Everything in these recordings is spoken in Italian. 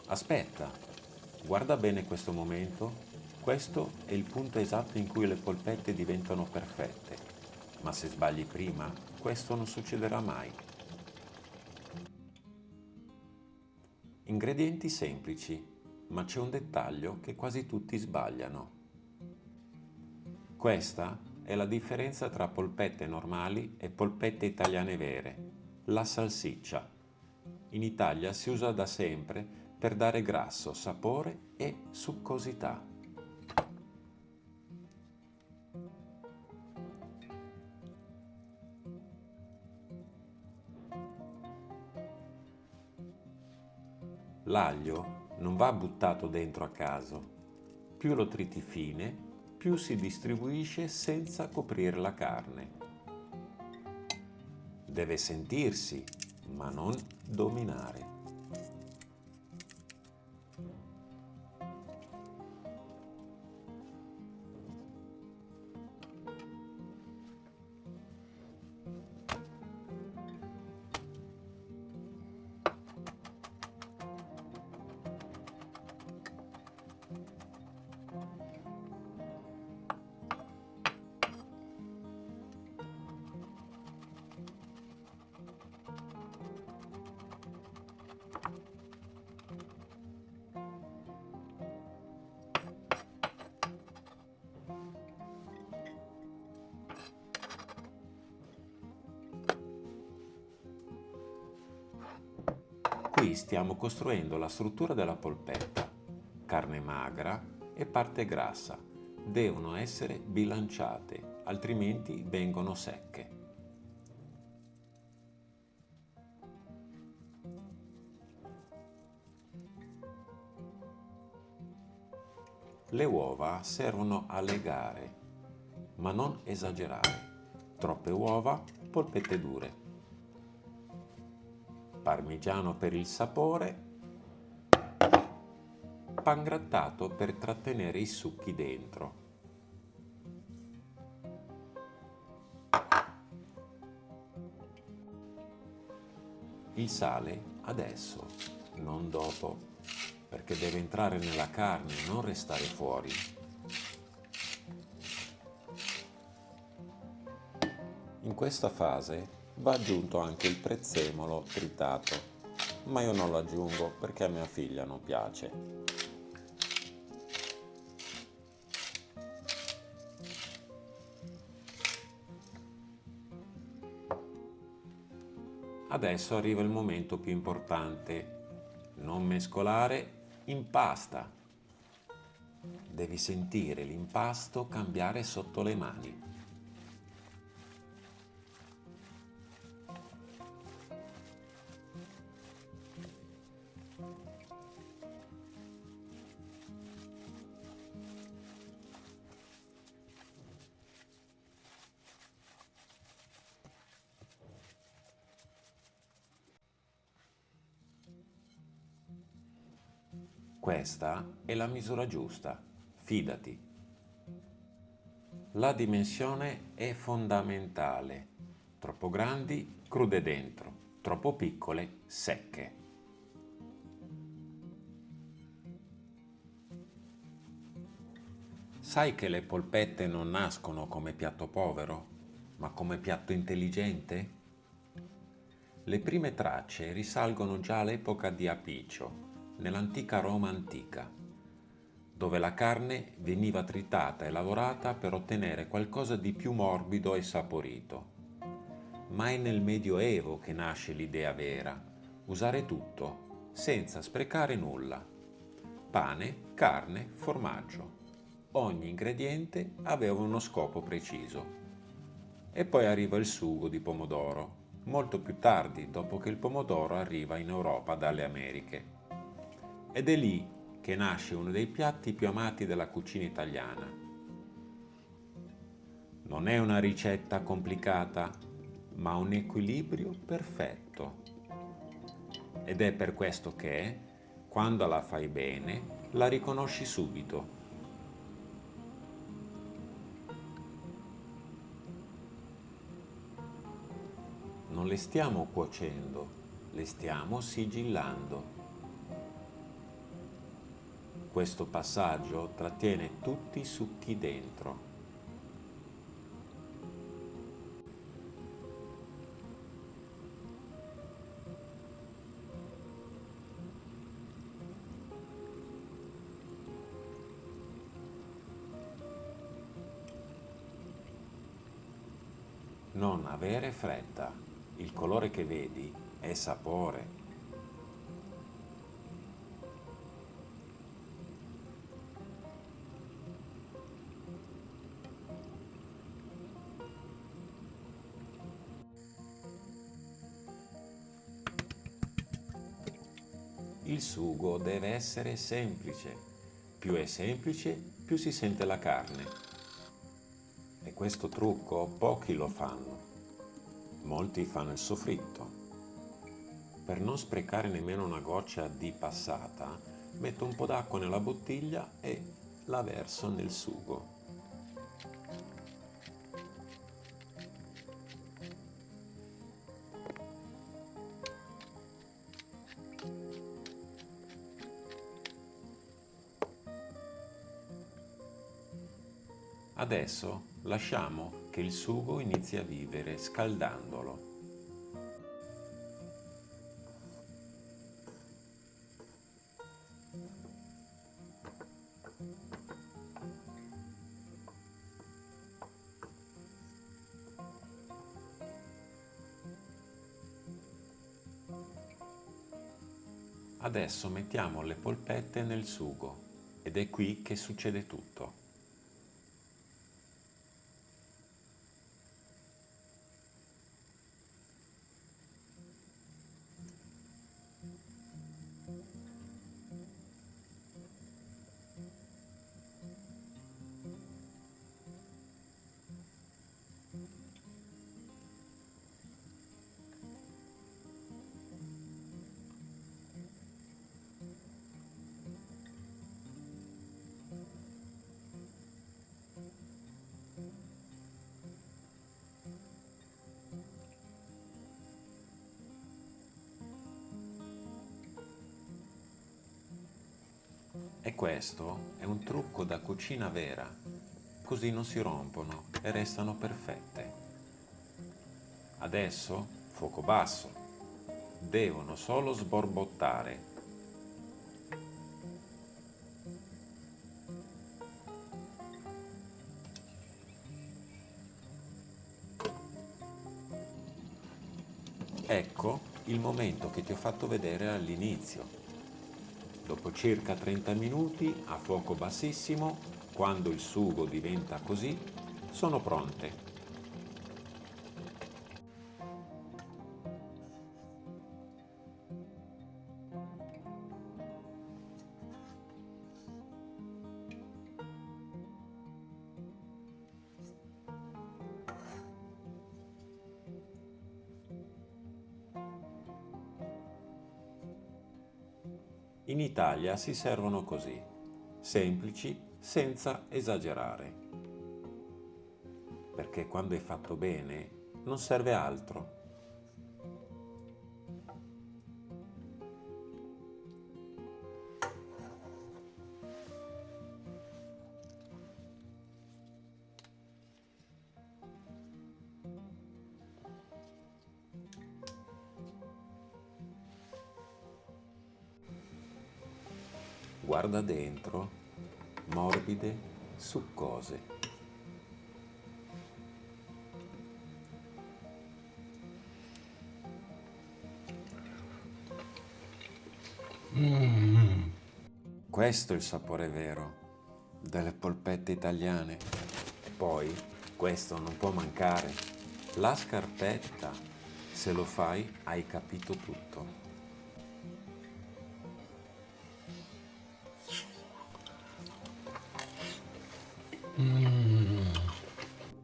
Aspetta, guarda bene questo momento. Questo è il punto esatto in cui le polpette diventano perfette. Ma se sbagli prima, questo non succederà mai. Ingredienti semplici, ma c'è un dettaglio che quasi tutti sbagliano. Questa è la differenza tra polpette normali e polpette italiane vere, la salsiccia. In Italia si usa da sempre per dare grasso, sapore e succosità. L'aglio non va buttato dentro a caso. Più lo triti fine, più si distribuisce senza coprire la carne. Deve sentirsi, ma non dominare. Qui stiamo costruendo la struttura della polpetta. Carne magra e parte grassa devono essere bilanciate, altrimenti vengono secche. Le uova servono a legare, ma non esagerare. Troppe uova, polpette dure. Parmigiano per il sapore, pangrattato per trattenere i succhi dentro. Il sale adesso, non dopo, perché deve entrare nella carne e non restare fuori. In questa fase va aggiunto anche il prezzemolo tritato, ma io non lo aggiungo perché a mia figlia non piace. Adesso arriva il momento più importante. Non mescolare, impasta. Devi sentire l'impasto cambiare sotto le mani. Questa è la misura giusta, fidati. La dimensione è fondamentale. Troppo grandi, crude dentro, troppo piccole, secche. Sai che le polpette non nascono come piatto povero, ma come piatto intelligente? Le prime tracce risalgono già all'epoca di Apicio, nell'antica Roma antica, dove la carne veniva tritata e lavorata per ottenere qualcosa di più morbido e saporito. Ma è nel Medioevo che nasce l'idea vera, usare tutto, senza sprecare nulla. Pane, carne, formaggio. Ogni ingrediente aveva uno scopo preciso. E poi arriva il sugo di pomodoro, molto più tardi, dopo che il pomodoro arriva in Europa dalle Americhe. Ed è lì che nasce uno dei piatti più amati della cucina italiana. Non è una ricetta complicata, ma un equilibrio perfetto. Ed è per questo che, quando la fai bene, la riconosci subito. Non le stiamo cuocendo, le stiamo sigillando. Questo passaggio trattiene tutti i succhi dentro. Non avere fretta. Il colore che vedi è sapore. Il sugo deve essere semplice. Più è semplice, più si sente la carne. E questo trucco pochi lo fanno. Molti fanno il soffritto. Per non sprecare nemmeno una goccia di passata, metto un po' d'acqua nella bottiglia e la verso nel sugo. Adesso lasciamo che il sugo inizi a vivere scaldandolo. Adesso mettiamo le polpette nel sugo ed è qui che succede tutto. E questo è un trucco da cucina vera, così non si rompono e restano perfette. Adesso fuoco basso, devono solo sborbottare. Ecco il momento che ti ho fatto vedere all'inizio. Dopo circa 30 minuti a fuoco bassissimo, quando il sugo diventa così, sono pronte. In Italia si servono così, semplici senza esagerare, perché quando è fatto bene non serve altro. Guarda dentro, morbide, succose. Questo è il sapore vero delle polpette italiane. E poi, questo non può mancare, la scarpetta. Se lo fai, hai capito tutto.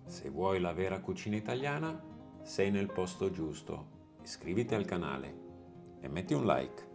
Se vuoi la vera cucina italiana, sei nel posto giusto. Iscriviti al canale e metti un like.